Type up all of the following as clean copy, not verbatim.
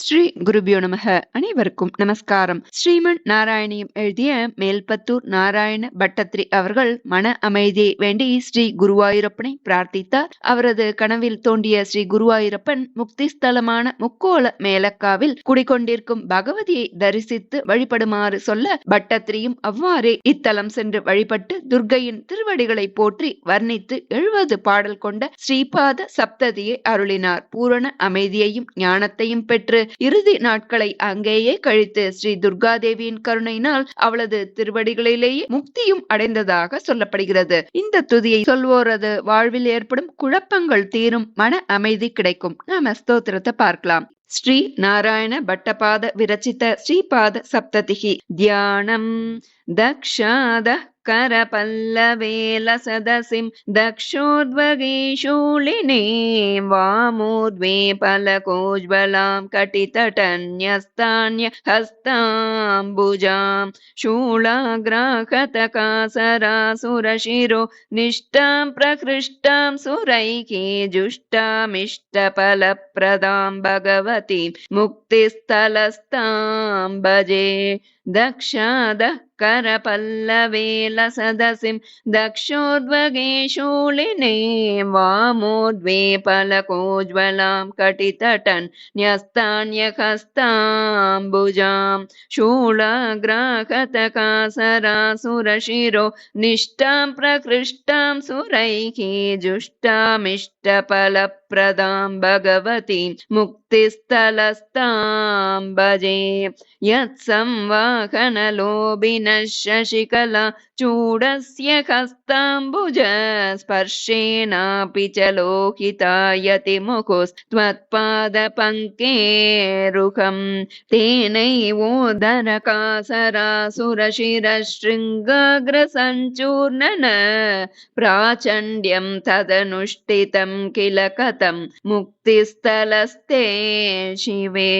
ஸ்ரீ குருபியோ நமக. அனைவருக்கும் நமஸ்காரம். ஸ்ரீமன் நாராயணியம் எழுதிய மேல்பத்தூர் நாராயண பட்டத்ரி அவர்கள் மன அமைதியை வேண்டி ஸ்ரீ குருவாயூரப்பனை பிரார்த்தித்தார். அவரது கனவில் தோன்றிய ஸ்ரீ குருவாயூரப்பன் முக்தி ஸ்தலமான முக்கோல மேலக்காவில் குடிக்கொண்டிருக்கும் பகவதியை தரிசித்து வழிபடுமாறு சொல்ல பட்டத்ரியும் அவ்வாறே இத்தலம் சென்று வழிபட்டு துர்க்கையின் திருவடிகளை போற்றி வர்ணித்து 70 பாடல் கொண்ட ஸ்ரீபாத சப்ததியை அருளினார். பூரண அமைதியையும் ஞானத்தையும் பெற்று இறுதி நாட்களை அங்கேயே கழித்து ஸ்ரீ துர்காதேவியின் கருணையினால் அவளது திருவடிகளிலேயே முக்தியும் அடைந்ததாக சொல்லப்படுகிறது. இந்த துதியை சொல்வோரது வாழ்வில் ஏற்படும் குழப்பங்கள் தீரும், மன அமைதி கிடைக்கும். நாம ஸ்தோத்திரத்தை பார்க்கலாம். ஸ்ரீ நாராயண பட்டபாத விரச்சித ஸ்ரீபாத சப்ததிகி தியானம். தக்ஷாத करपल्लवेल सदसिं दक्षोद्वगे शूलिने वामोद्वे फलकोज्ज्वलां कटितटन्यस्तान्य हस्ताम्बुजां शूलाग्राहतकासरासुरशिरो निष्ठां प्रकृष्टां सुरैके जुष्टामिष्टफलप्रदां भगवतीं मुक्तिस्थलस्तां भजे. दक्षादः करपल्लवेल सदसिं दक्षोद्वगे शूलिने वामोद्वे फलकोज्ज्वलां कटितटन्यस्तान्यहस्ताम्बुजां शूलाग्राहतकासरासुरशिरो निष्ठां प्रकृष्टां सुरैः जुष्टामिष्टफलप्रदां भगवतीं मुक्तिस्थलस्तां भजे. यत्संवाहनलोभिनः शशिकला चूडस्य हस्ताम्बुज स्पर्शेनापि च लोहितायति मुखुस्त्वत्पादपङ्केरुहं तेनैवोदरकासरासुरशिरशृङ्गाग्रसञ्चूर्णन प्राचण्ड्यं तदनुष्ठितं किल कथं मुक्तिस्थलस्ते शिवे.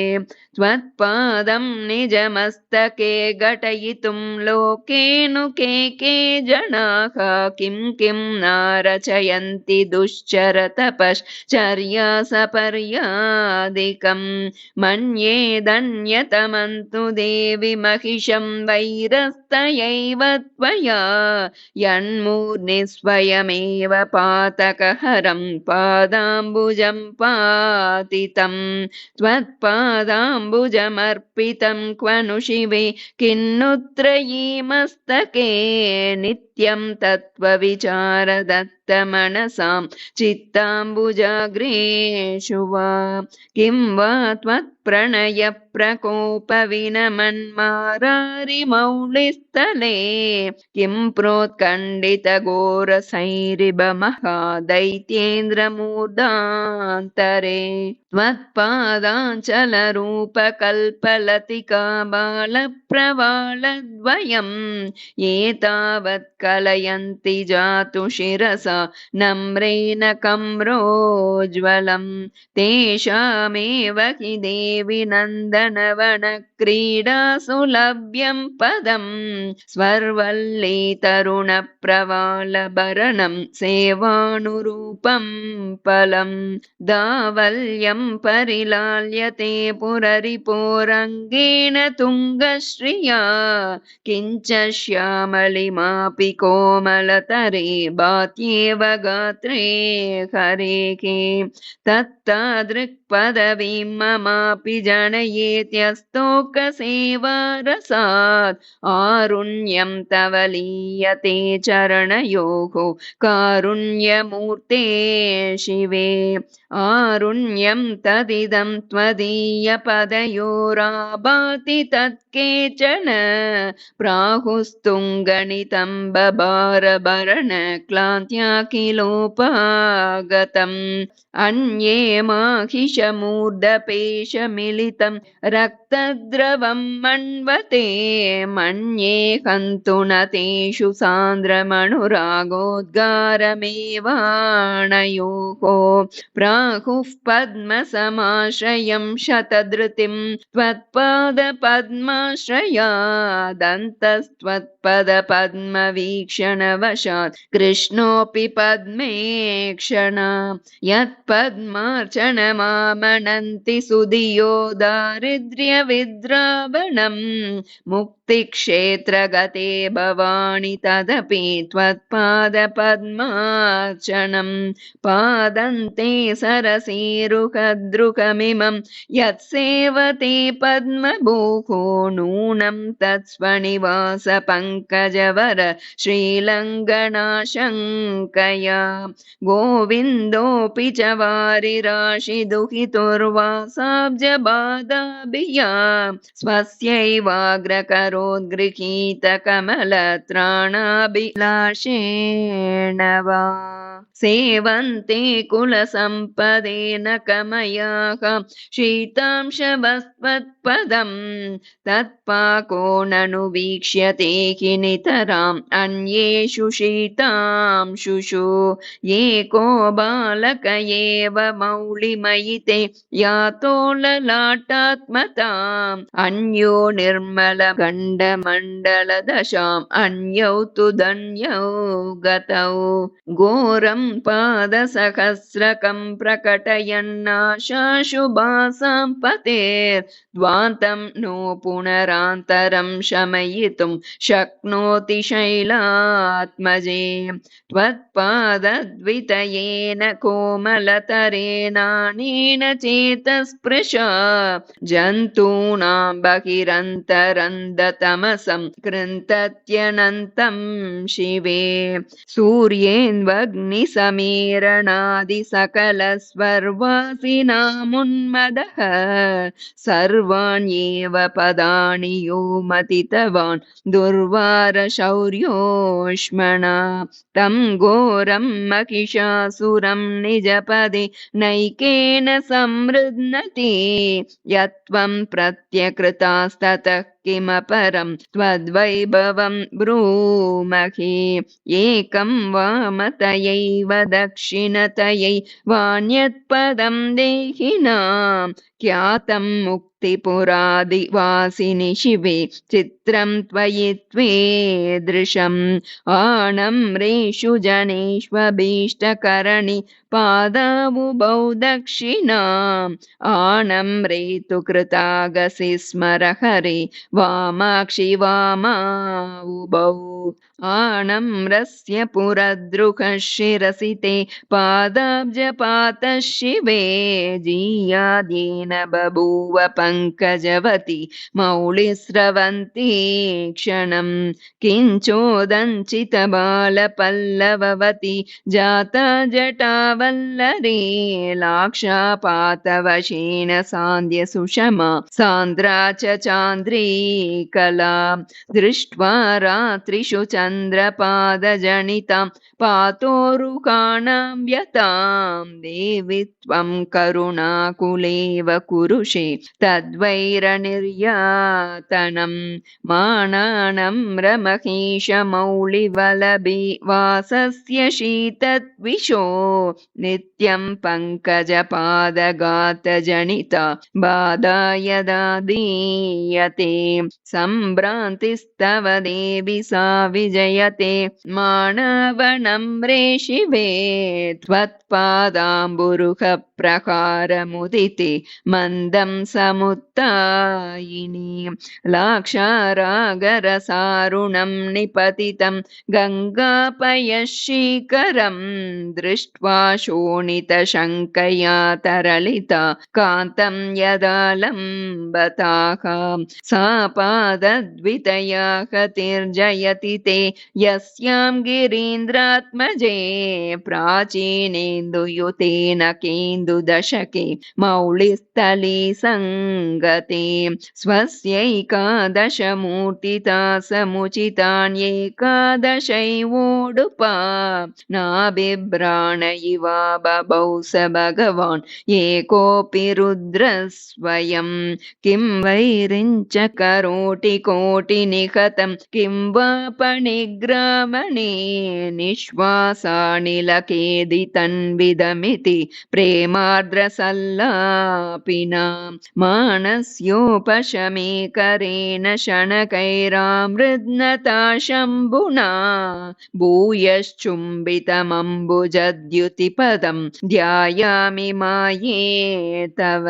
त्वत्पादं निजमस्तके घटयितुं लोकेऽनुके के जनाः किं किं नारचयन्ति दुश्चरतपश्चर्यासपर्यादिकं मन्येदन्यतमन्तु देवि महिषं वैरस्तयैव त्वया यन्मूर्ध्नि स्वयमेव पातकहरं पादाम्बुजं पातितं. त्वत्पादाम्बुजमर्पितं क्व नु शिवे किन्नु त्रयीमस्तके नित्यं तत्त्वविचारदत्तमनसां चित्ताम्बुजाग्रेषु वा. किं वा त्वत्प्रणयप्रकोपविनमन्मारारिमौलिस्थले किं प्रोत्कण्डितघोरसैरिबमहादैत्येन्द्रमूर्धान्तरे. त्वत्पादाञ्चलरूपकल्पलतिका बालप्रवालद्वयं एतावत् कलयन्ति जातु शिरसा नम्रेण कम्रोज्ज्वलं. तेषामेव हि देवि नन्दनवनक्रीडासुलभ्यं पदं स्वर्वल्ली तरुणप्रवालभरणं सेवानुरूपं फलं. दावल्यं परिलाल्यते पुररिपोरङ्गेण तुङ्गश्रिया किञ्च श्यामलिमापि कोमलतरे भात्येव गात्रे हरेः. तत्तादृक्पदवीं ममापि जनयेत्यस्तोकसेवारसात् आरुण्यं तव लीयते चरणयोः कारुण्यमूर्ते शिवे. आरुण्यं तदिदं त्वदीयपदयोराभाति तत्केचन प्राहुस्तुङ्गणितं बभारभरण क्लान्त्याखिलोपागतम्. अन्ये माहिषमूर्धपेशमिलितं रक्तद्रवं मन्वते मन्ये हन्तु न तेषु सान्द्रमनुरागोद्गारमेवाणयोः. बाहुः पद्मसमाश्रयं शतधृतिं त्वत्पादपद्माश्रयादन्तस्त्वत्पदपद्मवीक्षणवशात् कृष्णोऽपि पद्मेक्षण यत्पद्मार्चनमामनन्ति सुधियो दारिद्र्यविद्रावणम् मुक्तिक्षेत्रगते भवानि तदपि त्वत्पादपद्मार्चनम् पादन्ते सरसीरुहद्रुकमिमं यत्सेवते पद्मभूः नूनं तत्स्वनिवास पङ्कजवर श्रीलङ्गनाशङ्कया गोविन्दोऽपि च वारिराशिदुहितुर्वासाब्जबाधाभिया स्वस्यैवाग्रकरोद्गृहीतकमलत्राणाभिलाषेण वा सेवन्ते कुलसम्पदेन कमयाः शीतांशवस्त्वत्पदं तत्पाको ननु वीक्ष्यते हि नितराम् अन्येषु शीतांशुषु एको बालक एव मौलिमयिते यातो ललाटात्मताम् अन्यो निर्मलगण्डमण्डलदशाम् अन्यौ तु धन्यौ गतौ घोरं पादसहस्रकं प्रकटयन्नाशाशुभासां पतेर्द्वान्तं नो पुनरान्तरं शमयितुं शक्नोति शैलात्मजे त्वत्पादद्वितयेन कोमलतरेणानेन चेतस्पृशा जन्तूनां बहिरन्तरन्दतमसं कृन्तत्यनन्तं शिवे सूर्येन्वग्निसमीरणादिसकलस्वर्वासिनामुन्मदः सर्वाण्येव पदानि यो मतितवान् दुर्वारशौर्योष्मणा तं घोरं महिषासुरं निजपदे नैकेन संमृध्नति यत्त्वं प्रत्यकृतास्ततः किमपरं त्वद्वैभवं ब्रूमहि एकं वामतयैव दक्षिणतयै वान्यत्पदं देहिनां ख्यातं मुक्तिपुरादिवासिनि शिवे चित्रं त्वयि त्वेदृशम् आनम्रेषु जनेष्वभीष्टकरणि पादावुभौ दक्षिणाम् आनम्रे तु कृतागसि स्मर हरे वामाक्षि वामावुभौ आनम्रस्य पुरद्रुकः शिरसि ते पादाब्जपातः शिवे जीयाद्येन बभूव पङ्कजवती मौलिस्रवन्ती क्षणं किञ्चोदञ्चितबालपल्लववती जाता जटावल्लरी लाक्षापातवशेन सान्द्यसुषमा सान्द्रा च चान्द्रीकला दृष्ट्वा रात्रिषु चन्द्रपादजनितां पातोरुकाणां व्यतां देवि त्वं करुणाकुलेव कुरुषे तद्वैरनिर्यातनं मानानं रमहेशमौलिवलभि वासस्य शीतद्विषो नित्यं पङ्कजपादगातजनिता बाधा यदा दीयते सम्भ्रान्तिस्तव देवि सा विजयते मानवनम्रे शिवे त्वत्पादाम्बुरुह प्रकारमुदिते मन्दं समुत्तायिनी लाक्षारागरसारुणं निपतितं गङ्गापयशीकरं दृष्ट्वा शोणितशङ्कया तरलिता कान्तं यदा लम्बताः सा पादद्वितया गतिर्जयति ते यस्यां गिरीन्द्रात्मजे प्राचीनेन्दुयुतेन केन्दुदशके मौलिस्थली सङ्गते स्वस्यैकादशमूर्तिता समुचितान् एकादशैवोडुपा नाबिभ्राण इवा बभौ स भगवान् एकोऽपि रुद्रस्वयं किं वैरिञ्च करोति कोटिनिहतं किं वा पणिग्रामणे निःश्वासानिलकेदितन्विदमिति प्रेमार्द्रसल्लापिना मानस्योपशमेकरेण शनकैरामृद्नता शम्भुना भूयश्चुम्बितमम्बुजद्युतिपदं ध्यायामि माये तव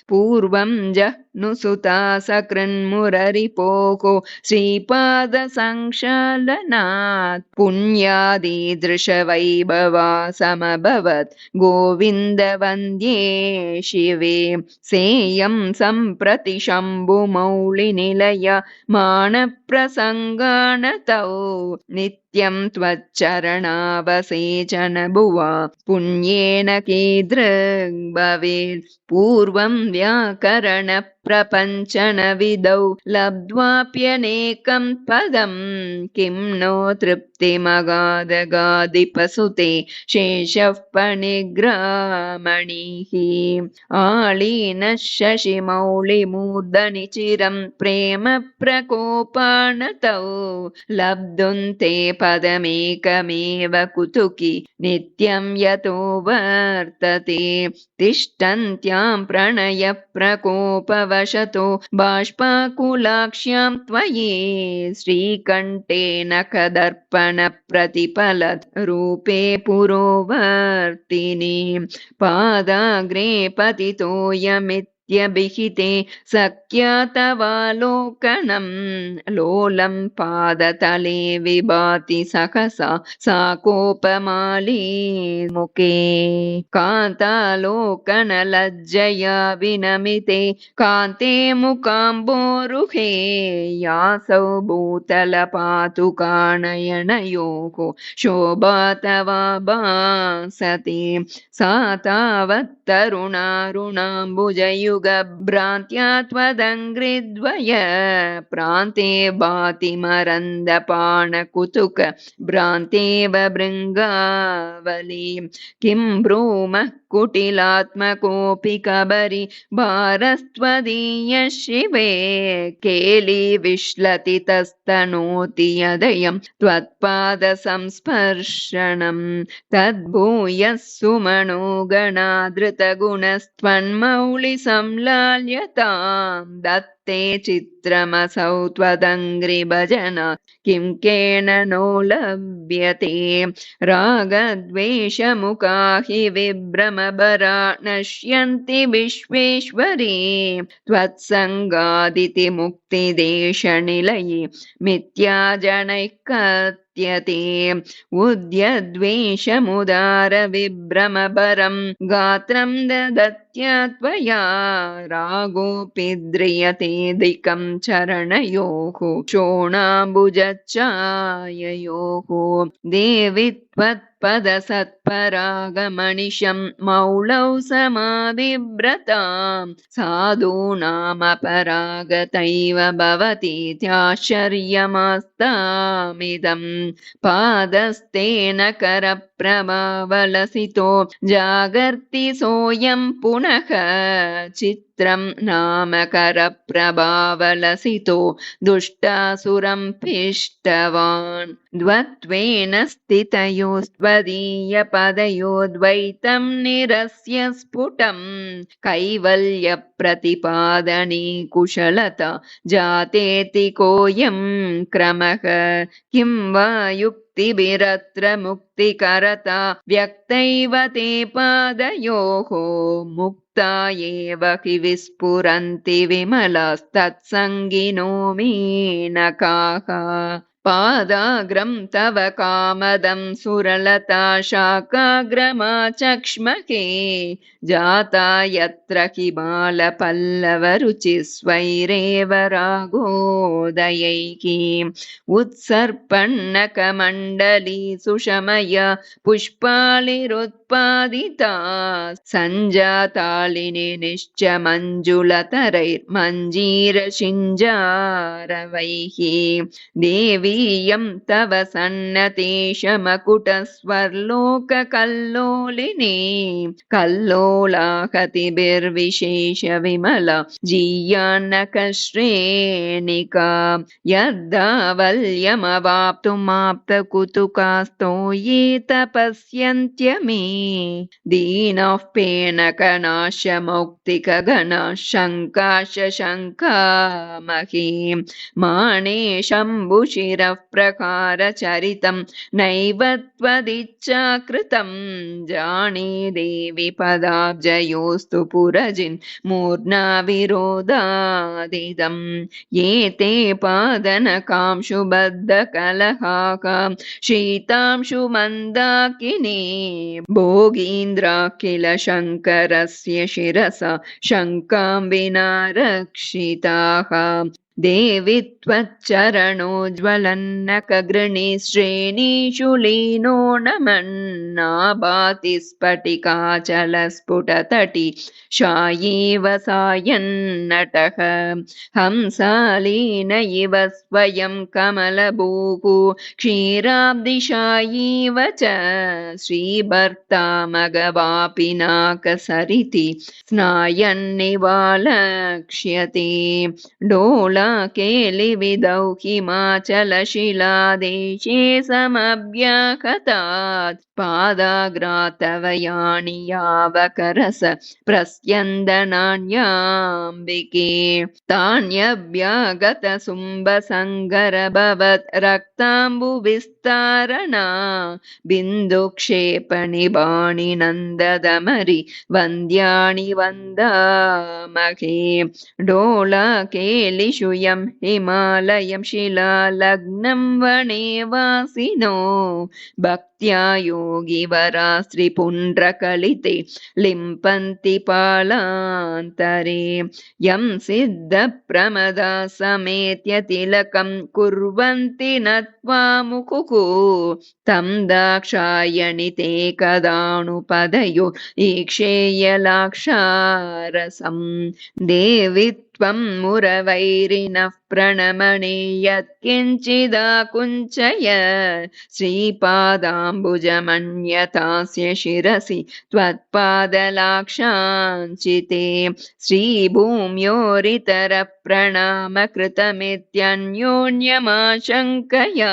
पूर्वं जह्नुसुता सकृन्मुररिपोः श्रीपादसंक्षालनात् पुण्यादिदृशवैभवा समभवत् गोविन्द वन्द्ये शिवे सेयं सम्प्रति शम्भुमौलिनिलय मानप्रसङ्गानतौ नित्यं त्वच्चरणावसेचन भुवा पुण्येन कीदृग् भवेत् पूर्वं व्याकरण प्रपञ्चन विदौ लब्ध्वाप्यनेकं पदं किं नो तृप्तिमगादगादिपसुते शेषः पणिग्रामणिः आलीनः शशिमौलिमूर्धनि चिरं प्रेम प्रकोपानतौ लब्धुन्ते पदमेकमेव कुतुकी नित्यं यतो वर्तते तिष्ठन्त्यां प्रणय प्रकोपवशतो बाष्पाकुलाक्ष्यां त्वयि श्रीकण्ठेन कदर्पण प्रतिफलत् रूपे पुरोवर्तिनि पादाग्रे पतितोऽयमित्यभिहिते सख्यातवालोकनं लोलं पादतले विभाति सहसा सा कोपमाली मुखे कान्तालोकनलज्जया विनमिते कान्ते मुकाम्बोरुहे यासौ भूतलपातुकानयनयोः शोभा तवा भासते सा तावत् तरुणारुणाम्बुजयुगभ्रान्त्या त्वदङ्घ्रिद्वय प्रान्ते भाति मरन्दपाणकुतुक भ्रान्तेव भृङ्गावली किं ब्रूमः कुटिलात्मकोऽपि कबरि भारस्त्वदीय शिवे केली विश्लति तस्तनोति यदयं त्वत्पादसंस्पर्शनं तद्भूयः सुमनो गणादृतगुणस्त्वन्मौलिसंलाल्यतां दत्ते चित्रमसौ त्वदङ्घ्रिभजना किं केन नो लभ्यते रागद्वेषमुखा हि विभ्रमभरा नश्यन्ति विश्वेश्वरी त्वत्सङ्गादिति मुक्तिदेशनिलये मिथ्याजनैकत्यते उद्यद्वेषमुदारविभ्रमभरं गात्रं ददत्या त्वया रागोऽपि द्रियते दिकं चरणयोः शोणाम्बुजच्छाययोः देवि त्वत्पदसत्परागमनिशं मौलौ समाविव्रतां साधूनामपरागतैव भवतीत्याश्चर्यमास्तामिदं पादस्तेन करप्रभावलसितो जागर्ति सोऽयं पुनः चित्रं नाम करप्रभावलसितो दुष्टासुरं पिष्टवान् द्वत्वेन स्थितयोस्त्वदीयपदयोद्वैतं निरस्य स्फुटं कैवल्यप्रतिपादने कुशलता जातेति कोऽयं क्रमः किं वा युक्तिभिरत्र मुक्तिकरता व्यक्तैव ते पादयोः मुक्ता एव हि विस्फुरन्ति विमलास्तत्सङ्गिनो मीनकाः पादाग्रं तव कामदं सुरलता शाकाग्रमाचक्ष्मके जाता यत्र हिमालपल्लवरुचिस्वैरेव रागोदयैकी उत्सर्पन्नकमण्डली सुषमय पुष्पालिरुत्पादिता सञ्जातालिनि निश्च मञ्जुलतरैर्मञ्जीरशिञ्जारवैः देवीयं तव सन्नतेशमकुटस्वर्लोककल्लोलिनी कल्लोलाहतिभिर्विशेषविमला जीयान्नकश्रेणिका यद्दावल्यमवाप्तुमाप्तकुतुकास्तो ये तपस्यन्त्यमे दीनः पेनकनाशमौक्तिकगणा शङ्काशङ्कामहे माने शम्भुशिरः प्रकारचरितं नैव त्वदिच्छाकृतं जाने देवि पदाब्जयोस्तु पुरजिन् मूर्ना विरोधादिदं ये ते पादनकांशुबद्धकलहाकां शीतांशुमन्दाकिनी भोगीन्द्राखिल शङ्करस्य शिरसा शङ्कां विना रक्षिताः देवि त्वच्चरणोज्ज्वलन्नकगृणी श्रेणीषु लीनो नमन्नाभाति स्फटिकाचलस्फुटतटी शायीव सायन्नटः हंसालीन इव स्वयं कमलभूः क्षीराब्धिशायीव च श्रीभर्तामगवापिनाकसरिति स्नायन्निवालक्ष्यते डोलाकेलिविदौ हिमाचलशिलादेशे समभ्याहतात् पादाग्रातवयानि यावकरस प्रस्यन्दनान्याम्बिके तान्यभ्यागतसुम्बसङ्गरभवत् रक्ताम्बुविस्तारणा बिन्दुक्षेपणिबाणि नन्ददमरि वन्द्यानि वन्दामहे डोलाकेलिषु यं हिमालयं शिलालग्नं वने वासिनो भक्त्या योगिवरास्त्रिपुण्ड्रकलिते लिम्पन्ति पालान्तरे यं सिद्धप्रमदा समेत्य तिलकं कुर्वन्ति नत्वा मुकुः तं दाक्षायणि ते कदानुपदयो ईक्षेयलाक्षारसं देवि त्वं मुरवैरिणः प्रणमणे यत्किञ्चिदाकुञ्चय श्रीपादाम्बुजमन्यतास्य शिरसि त्वत्पादलाक्षाञ्चिते श्रीभूम्योरितरप्रणामकृतमित्यन्योन्यमाशङ्कया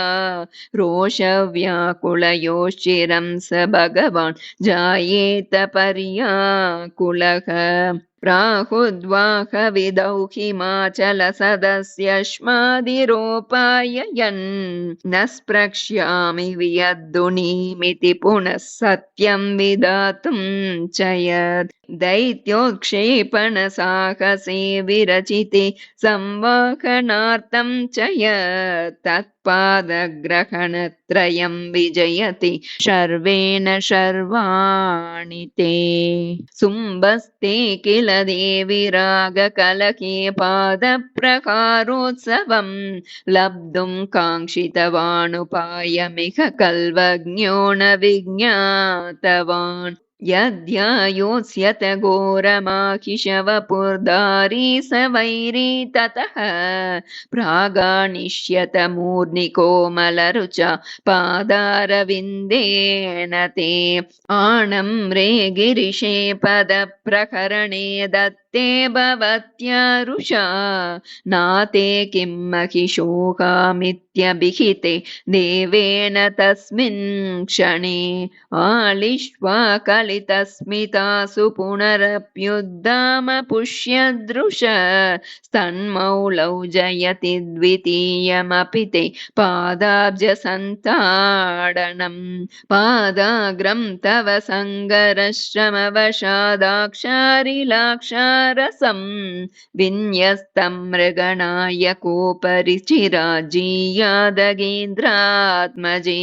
रोषव्याकुलयोश्चिरं स भगवान् जायेत पर्याकुलः प्राहुद्वाहविदौ हिमाचलसदस्यश्मादिरोपाययन् न स्प्रक्ष्यामि वियद्दुनीमिति पुनः सत्यं विधातुं च यत् दैत्योत्क्षेपणसाहसे विरचिते संवाहनार्थं च यत् तत्पादग्रहणत्रयं विजयति शर्वेण शर्वाणि ते सुम्बस्ते किल देवि रागकलके पादप्रकारोत्सवं लब्धुं काङ्क्षितवानुपायमिह कल्वज्ञो न विज्ञातवान् यद्यायोत्स्यत घोरमाहिषवपुर्धारी स वैरी ततः प्रागानिष्यत मूर्निकोमलरुचा पादारविन्देन ते आणम्रे गिरिशे पदप्रकरणे दत्ते भवत्यारुषा नाते किं महिषोहामित्यभिहिते देवेन तस्मिन् क्षणे आलिश्वा कलितस्मितासु पुनरप्युद्दाम पुष्यदृश स्तन्मौलौ जयति द्वितीयमपि ते पादाब्जसन्ताडनं पादाग्रं तव सङ्गरश्रमवशादाक्षारिलाक्षा रसं विन्यस्तं मृगणायकोपरि चिराजीयादगेन्द्रात्मजे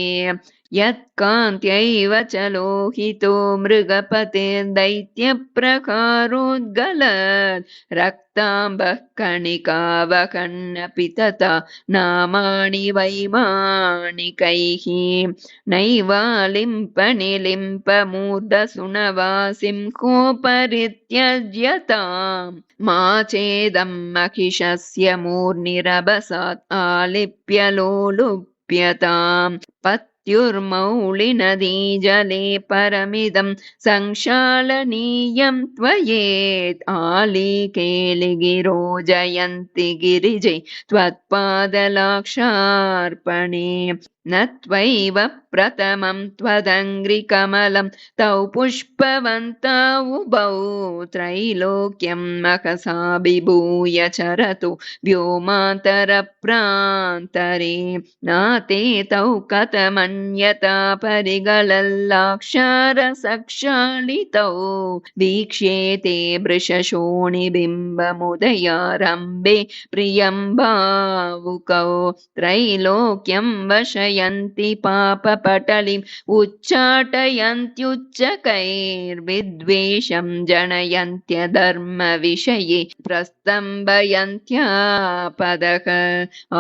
यत्कान्त्यैव च लोहितो मृगपतेर्दैत्यप्रकारोद्गलत् रक्ताम्बः कणिकावकन्नपि तथा नामानि वैमानिकैः नैवालिम्पनिलिम्पमूर्धसुनवासिं कोपरित्यज्यताम् मा चेदं महिषस्य मूर्निरभसात् आलिप्य लोलुप्यताम् पत्युर्मौलिनदीजले परमिदं संक्षालनीयं त्वयेत् आलीकेलिगिरो जयन्ति गिरिजे त्वत्पादलाक्षार्पणे न त्वैव प्रथमं त्वदङ्घ्रिकमलं तौ पुष्पवन्तौ त्रैलोक्यं महसा विभूय चरतु व्योमान्तरप्रान्तरे नाते तौ कथमन्यथा परिगलल्लाक्षारसक्षालितौ वीक्ष्येते वृषशोणिबिम्बमुदयारम्भे प्रियं भावुकौ त्रैलोक्यं वशयन्ति पापपटलिम् उच्चाटयन्त्युच्चकैर्विद्वेषं जनयन्त्यधर्मविषये प्रस्तम्भयन्त्यापदः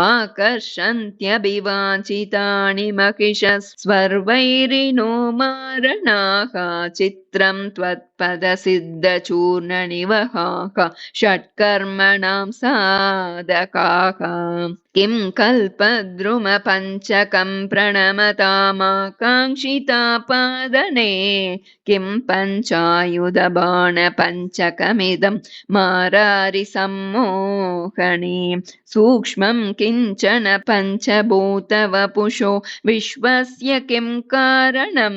आकर्षन्त्यभिवाञ्छितानि महिषस्वर्वैरिणो मारणाः चित्रं त्वत्पदसिद्धचूर्णनिवहाः षट्कर्मणां साधकाः किं कल्पद्रुमपञ्चकं प्रणमतामाकाङ्क्षितापादने किं पञ्चायुधबाणपञ्चकमिदं मारारिसम्मोहने सूक्ष्मं किञ्चन पञ्चभूतवपुषो विश्वस्य किं कारणं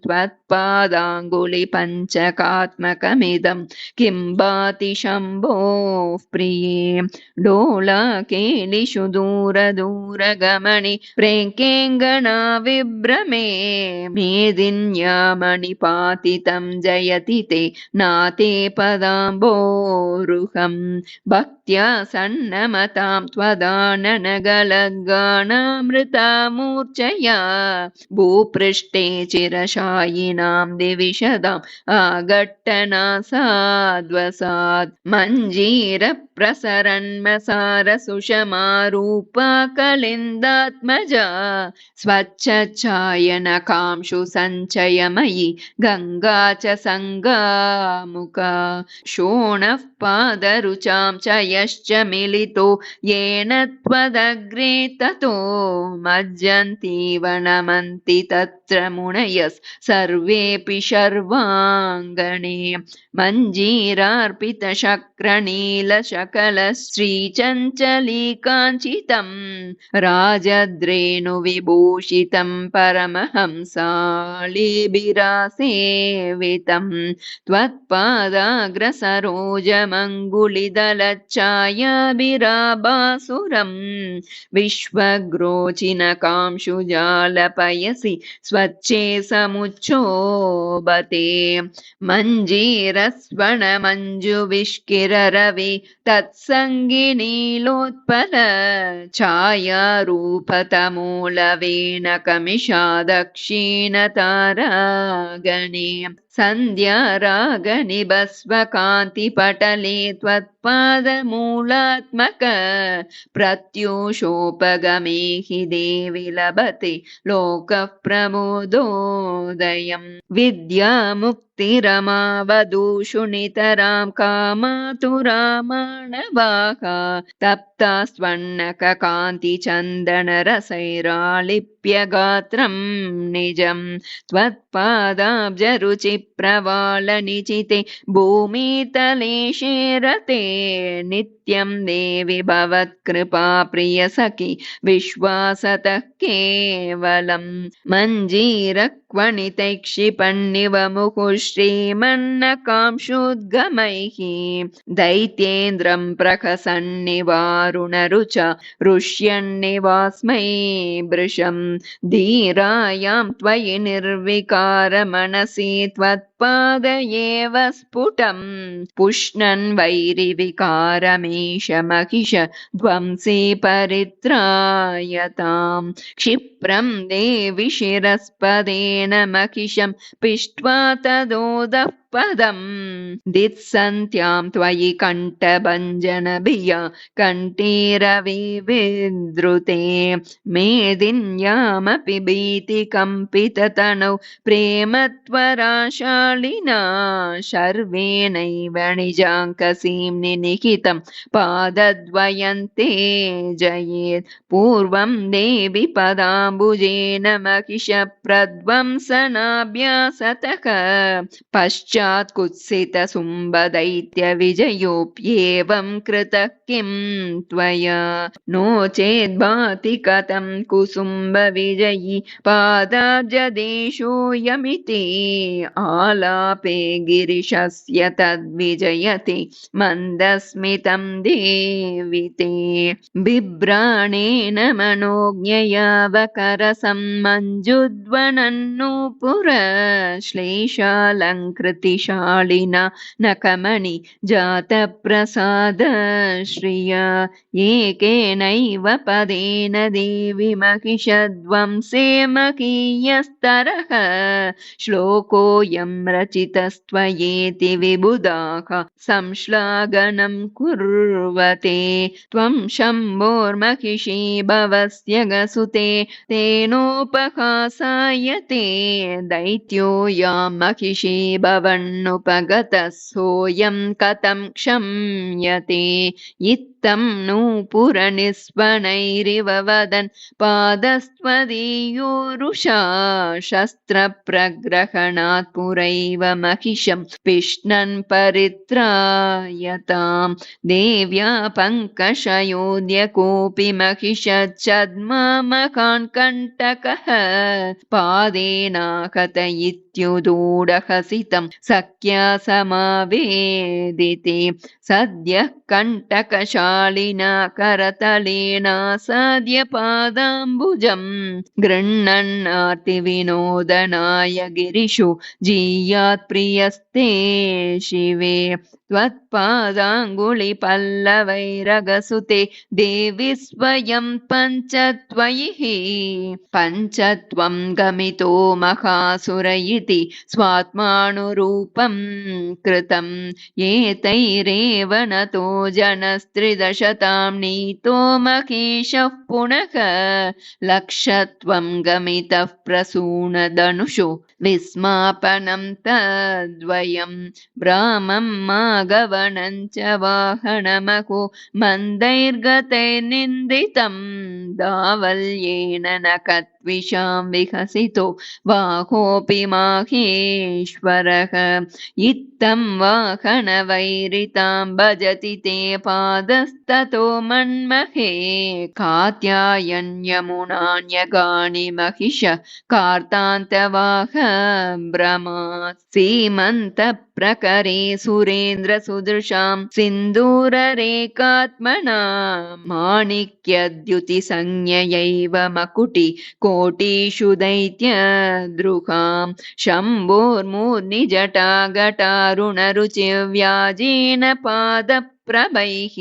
त्वत्पादाङ्गुलिपञ्चकात्मकमिदं किं भाति शम्भोः प्रिये डोलाकेलिषु दूरदूरगमनि प्रेङ्केङ्गना विभ्रमे मेदिन्यामणिपातितं जयति ते नाते पदाम्बोरुहं भक्त्या सन्नमतां त्वदाननगलद्गानामृतामूर्च्छया भूपृष्ठे चिरशायिनां दिविशदाम् आघट्टनासाद्वसात् मञ्जीरप्रसरन्मसारसुषमारूपा कलिन्दात्मजा स्वच्छच्छायनकांशु सञ्चयमयि गङ्गा च सङ्गामुका शोणः पादरुचां च यश्च मिलितो येन त्वदग्रे ततो मज्जन्तीव नमन्ति तत्र मुनयस् सर्वेऽपि शर्वाङ्गणे मञ्जीरार्पितशक्रनीलशकलश्रीचञ्चलीकाञ्चितं राजद्रेणुविभूषितं परमहंसालिभिरासेवितं त्वत्पादाग्रसरोजमङ्गुलिदलच्छायाभिराभासुरं विश्वग्रोचिनकांशुजालपयसि स्वच्छे समुच्छोभते मञ्जीरस्वनमञ्जुविष्किररवि तत्सङ्गिनीलोत्पल छायारूपतमूलवेणकमिषा दक्षिणतारागणे सन्ध्यारागनिभस्वकान्तिपटले त्वत्पादमूलात्मक प्रत्यूषोपगमे हि देवि लभते लोकः प्रमोदोदयम् विद्यामुक्तिरमावधूषु नितरां कामातुरामाणवाः तप्ता स्वर्णककान्तिचन्दनरसैरालिप्य गात्रं निजं त्वत्पादाब्जरुचिप्रवालनिचिते भूमितले शेरते नित्यं देवि भवत्कृपा प्रियसखि विश्वासतः केवलं मञ्जीरक्वणितैक्षिपन्निव मुहुः श्रीमन्नकांशुद्गमैः दैत्येन्द्रं प्रखसन्निवारुणरुचा रुष्यन्निवास्मै भृशं धीरायां त्वयि निर्विकारमनसि त्वत् पाद एव स्फुटम् पुष्णन् वैरिविकारमेष महिष ध्वंसी परित्रायताम् क्षिप्रम् देवि शिरस्पदेन महिषम् पिष्ट्वा तदोदः पदम् दित्सन्त्याम् त्वयि कण्ठभञ्जनभिया कण्ठीरविविद्रुते मेदिन्यामपि भीतिकम्पिततनौ प्रेमत्वराशालिना शर्वेणैव निजाङ्कसीम् निनिहितम् पादद्वयन्ते जयेत् पूर्वं देवि पदाम्बुजेन महिषप्रध्वंसनाभ्यासतः पश्चात् कुत्सितसुम्बदैत्यविजयोऽप्येवं कृतः किं त्वया नो चेद्भाति कथं कुसुम्बविजयी पादाब्जदेशोऽयमिति आलापे गिरिशस्य तद्विजयते मन्दस्मितं देवि ते बिभ्राणेन मनोज्ञयावकरसम्मञ्जुध्वनन्नूपुर श्लेषालङ्कृतिशालिना नखमणि जातप्रसाद श्रिया एकेनैव पदेन देवि महिषध्वंसे मकीयस्तरः श्लोकोऽयं रचितस्त्वयेति विबुधाः संश्लाघनं कुर्वते त्वं शम्भोर्महिषी भवस्य गसुते तेनोपहासायते दैत्यो यां महिषी भवन्नुपगतः सोऽयं कथं क्षम्यते इत्थं नूपुरनिस्वनैरिव वदन् पादस्त्वदीयोरुषा शस्त्रप्रग्रहणात् पुरैव महिषं पिष्णन् परित्रायताम् देव्या पङ्कषयोऽद्य कोऽपि महिषच्छद्ममकान् कण्टकः पादेनाहत इत्युदूढहसितं सख्या समावेदिते सद्यः कण्टकशालिना करतलेनासाद्य पादाम्बुजं गृह्णन्नार्तिविनोदनाय गिरिषु जीयात् प्रियस्ते शिवे त्वत्पादाङ्गुलिपल्लवैरगसुते देवि स्वयं पञ्चत्वयि पञ्चत्वं गमितो महासुर इति स्वात्मानुरूपं कृतम् एतैरेव नतो जनस्त्रिदशतां नीतो महेशः पुनः लक्षत्वं गमितः प्रसूनधनुषु विस्मापनं तद्वयं भ्रामं मागवनं च वाहनमको मन्दैर्गतैर्निन्दितं दावल्येन न कत्विषां विकसितो वाहोऽपि माहेश्वरः इत्थं वाहनवैरितां भजति ते पादस्ततो मन्महे कात्यायन यमुनान्यगानि महिष कार्तान्तवाह भ्रमात् सीमन्तप्रकरे सुरेन्द्रसुदृशां सिन्दूररेखात्मना माणिक्यद्युतिसंज्ञयैव मकुटि कोटिषु दैत्यद्रुहां शम्भोर्मूर्निजटाघटारुणरुचिव्याजेन पादप्रभैः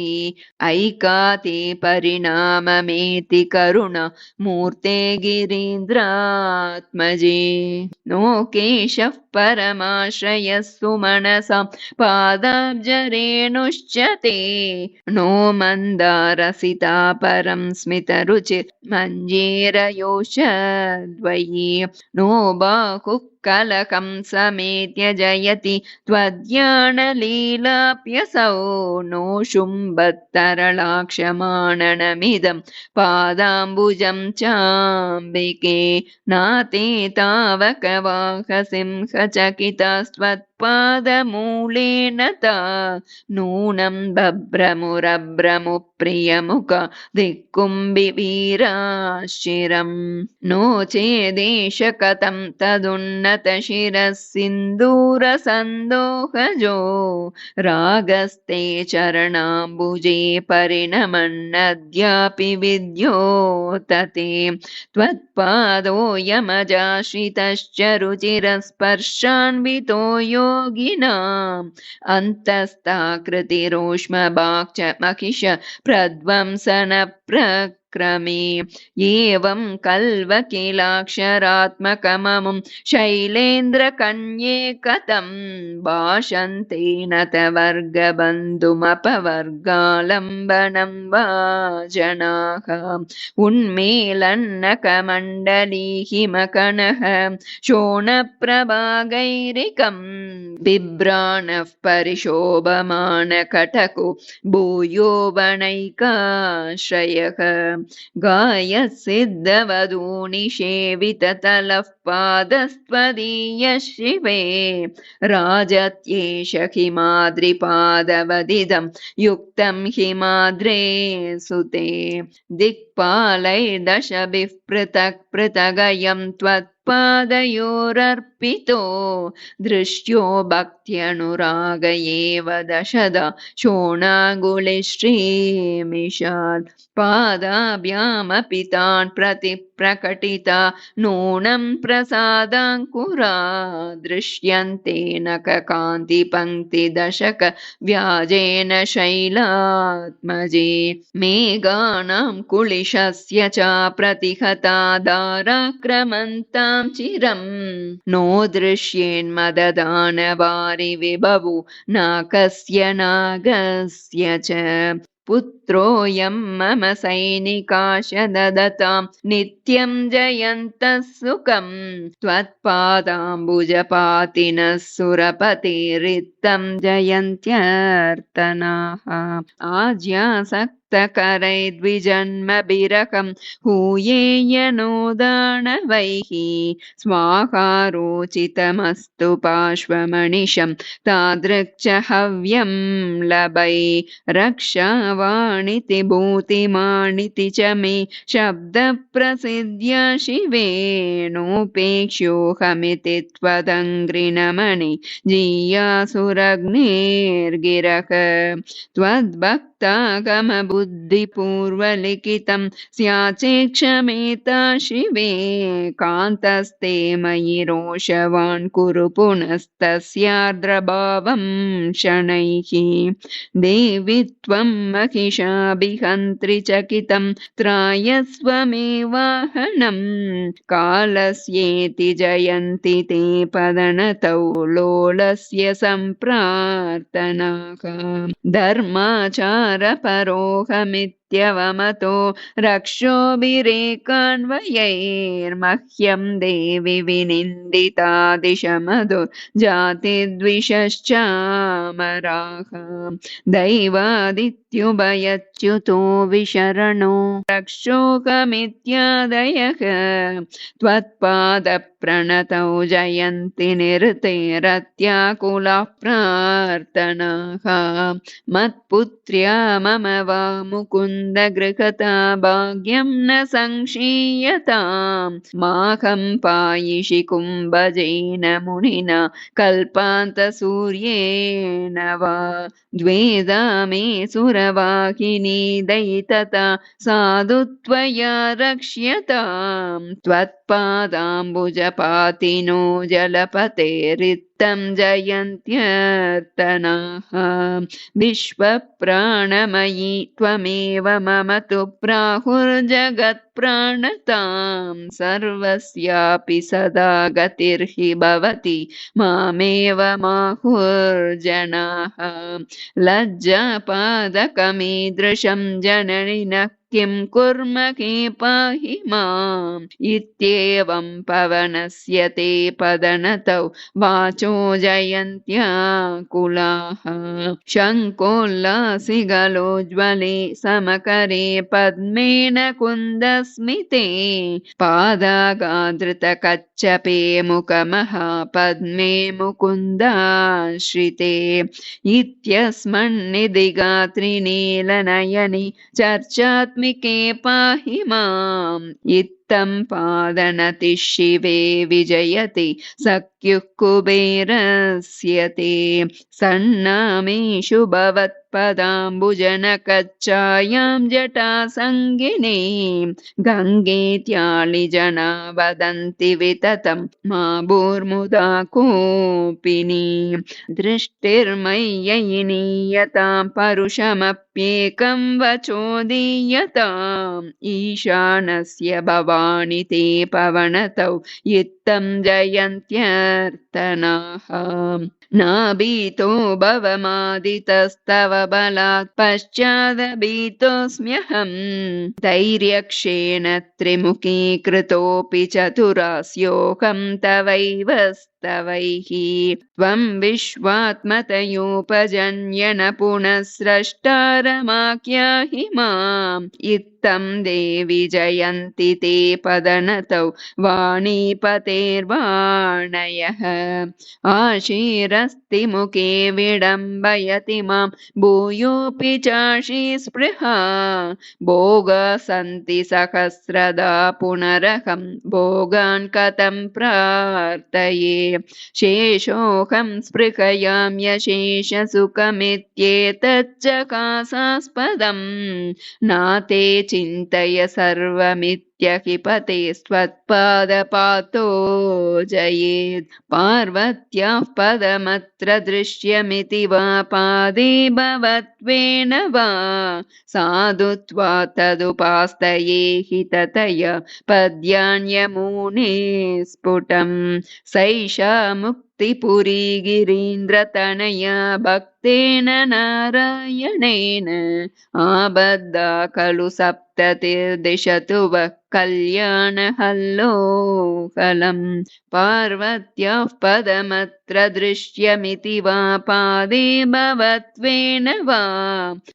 ऐकाते परिणाममेति करुण मूर्ते गिरीन्द्रात्मजे नो केशः परमाश्रयः सुमनसां पादाब्जरेणुश्च ते नो मन्दारसिता परं स्मितरुचिर्मञ्जीरयोषद्वयी नो बाहुः कलकं समेत्य जयति त्वद्यानलीलाप्यसौ नो शुम्भत्तरलाक्षमाणनमिदं पादाम्बुजं चाम्बिके नाते तावकवाहसिंहचकितास्त्वत् त्वत्पादमूलेन ता नूनं बभ्रमुरभ्रमुप्रियमुख दिक्कुम्बिवीराश्चिरम् नो चेदेश कथं तदुन्नतशिरः सिन्दूरसन्दोहजो रागस्ते चरणाम्बुजे परिणमन्नद्यापि विद्योतते त्वत्पादोऽयमजाश्रितश्च रुचिरस्पर्शान्वितो योगिनाम् अन्तस्ताकृतिरोष्मभाक् च महिष प्रध्वंसनप्रक्रमे एवं कल्वकिलाक्षरात्मकममुं शैलेन्द्रकन्ये कथं भाषन्ते नतवर्गबन्धुमपवर्गालम्बनं वा जनाः उन्मेलन्नकमण्डली हिमकणः शोणप्रभागैरिकं बिभ्राणः परिशोभमानकटको भूयो वनैकाश्रयः गायसिद्धवधूनिषेविततलः पादस्त्वदीयः शिवे राजत्येष हिमाद्रिपादवदिदं युक्तं हिमाद्रे सुते दिक्पालैर्दशभिः पृथक् पृथगयं त्वत्पादयोरर्पितो दृष्ट्यो भक्त्यनुराग एव दशदा शोणाङ्गुलिश्रीमिषात् पादाभ्यामपि तान् प्रतिप्रकटिता नूनं प्रसादाङ्कुरा दृश्यन्ते नखकान्तिपङ्क्तिदशक व्याजेन शैलात्मजे मेघानां कुलिशस्य च प्रतिहता धाराक्रमन्तां चिरं नो दृश्येन्मददानवारि विभवु नाकस्य नागस्य च पुत्रोऽयं मम सैनिकाश ददतां नित्यं जयन्तः सुखं त्वत्पादाम्बुजपातिनः सुरपतिरित्तं जयन्त्यर्तनाः आज्यासक्तकरैर्द्विजन्मभिरहं हूयेयनोदानवैः स्वाहारोचितमस्तु पार्श्वमनिशं तादृक् च हव्यं लभै रक्षावाणिति भूतिमानिति च मे शब्दप्रसिद्ध्या शिवे नोपेक्ष्योऽहमिति त्वदङ्घ्रिनमणि जीयासुरग्निर्गिरः त्वद्भक्तागमबुद्धिपूर्वलिखितं स्याचेक्षमेता शिवे कान्तस्ते मयि रोषवान् कुरु पुनस्तस्यार्द्रभावं शनैः देवि त्वं महिषाभिहन्त्रि चकितं त्रायस्वमेवाहनं कालस्येति जयन्ति ते पदनतौ लोलस्य सम्प्रार्थनाः धर्माचारपरोहमित्यवमतो रक्षोभिरेकान्वयैर्मह्यं देवि विनिन्दितादिशमधो जातिद्विषश्चामराः दैवादित्युभयच्युतो विशरणो रक्षोकमित्यादयः त्वत्पादप्रणतौ जयन्ति निरतेरत्याकुलाः प्रार्थनाः मत्पुत्र्या मम वा मुकुन्द गृहता भाग्यं न संक्षीयतां माहं पायिषि कुम्भजेन मुनिना कल्पान्तसूर्येण वा द्वेधा मे सुरवाहिनी दयितता साधु त्वया रक्ष्यतां त्वत्पादाम्बुजपातिनो जलपतेरित्तं जयन्त्यर्तनाः विश्वप्राणमयी त्वमेव मम तु प्राहुर्जगत्प्राणतां सर्वस्यापि सदा गतिर्हि भवति मामेव माहुर्जनाः लज्जापादकमीदृशं जननि न किं कुर्महे पाहि माम् इत्येवं पवनस्य ते पदनतौ वाचो जयन्त्याकुलाः शङ्कोल्लासिगलोज्ज्वले समकरे पद्मेन कुन्दस्मिते पादागाधृतकच्छपे मुखमहापद्मे मुकुन्दाश्रिते इत्यस्मन्निदिगात्रिनीलनयनि चर्चात्मिके पाहि माम् इत्थं पादनति शिवे विजयति सख्युः कुबेरस्य ते सन्नामेषु भवत्पदाम्बुजनकच्चायां जटासङ्गिने गङ्गेत्यालिजना वदन्ति विततं मा भूर्मुदा कोपिनी दृष्टिर्मय्ययिनीयतां परुषमप्येकं वचो दीयताम् ईशानस्य भवानि ते पवनतौ इत्थं जयन्त्यर्तनाः नाभीतो भवमादितस्तव बलात् पश्चादभीतोऽस्म्यहम् धैर्यक्षेण त्रिमुखीकृतोऽपि चतुरास्योऽहं तवैव स्तवैः त्वं विश्वात्मतयोपजन्यन पुनः स्रष्टारमाख्याहि माम् इत्थं देवि जयन्ति ते पदनतौ वाणीपतेर्वाणयः आशीरस्ति मुखे विडम्बयति मां भूयोऽपि चाशी स्पृहा भोगा सन्ति सहस्रदा पुनरहं भोगान् कथं प्रार्थये शेषोऽहं स्पृहयां यशेषसुखमित्येतच्च कासास्पदम् नाते चिन्तय सर्वमित्यहिपते स्वत्पादपातो जयेत् पार्वत्याः पदमत्र दृश्यमिति वा पादे भवत्वेन वा साधुत्वा तदुपास्तये हि ततया पद्यान्यमूने स्फुटम् सैषा मुक्तिपुरी गिरीन्द्रतनया भक्तेन नारायणेन आबद्धा खलु सप्ततिर्दिशतु वः कल्याणहल्लोकलम् पार्वत्याः पदमत्र दृश्यमिति वा पादे भवत्वेन वा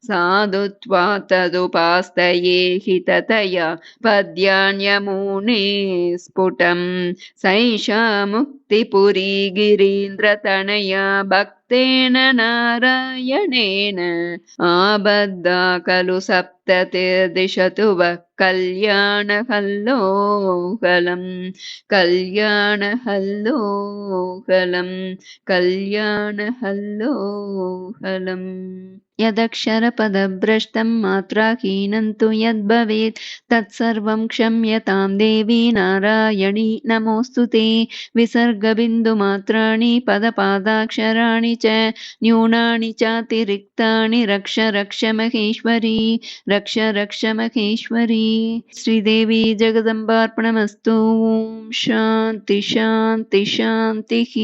साधुत्वा तदुपास्तये हि ततया पद्यान्यमूने स्फुटम् सैषा मुक्तिपुरी गिरीन्द्रतनया भक्तेन नारायणेन आबद्धा खलु सप्ततिर्दिशतु वः कल्याणहल्लोकलम् कल्याणहल्लोकलम् कल्याणहल्लोकलम् यदक्षरपदभ्रष्टं मात्राहीनं तु यद्भवेत् तत्सर्वं क्षम्यतां देवी नारायणी नमोऽस्तु ते विसर्गबिन्दुमात्राणि पदपादाक्षराणि च न्यूनानि चातिरिक्तानि रक्ष रक्ष महेश्वरी रक्ष रक्ष महेश्वरी श्रीदेवी जगदम्बार्पणमस्तु। शान्ति शान्ति शान्तिः।